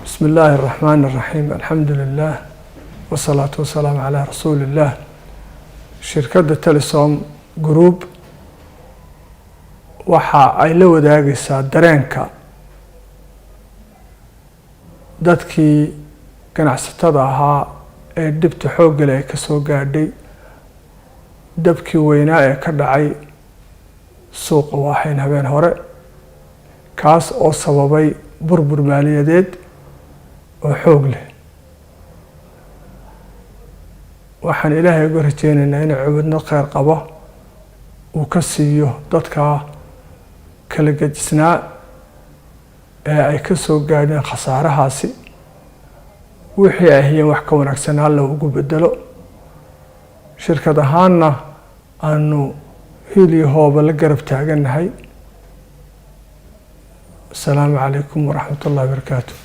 بسم الله الرحمن الرحيم. الحمد لله والصلاة والسلام على رسول الله. شركة تليسوم جروب waxa ay la wadaagaysaa dareenka dadkii ganacsatada ahaa ee dibta xoog leh ka soo gaadhay dabkii weynaa ee ka dhacay suuqa Waaxeen habeen hore kaas oo sababay burbur maaliyadeed oo xoog leh. waxaan Ilaahay uga rajaynaynaa inuu cubadno khayr qabo uu ka siiyo dadka kala gajisnaa ee ay ka soo gaadheen khasaarahaasi wixii ay hayeen wax ka wanaagsan Alla ugu bedelo. shirkad ahaanna aanu hiliyo hooba la garab taaganahay. Assalaamu calaykum waraxmatullaahi wabarakaatuh.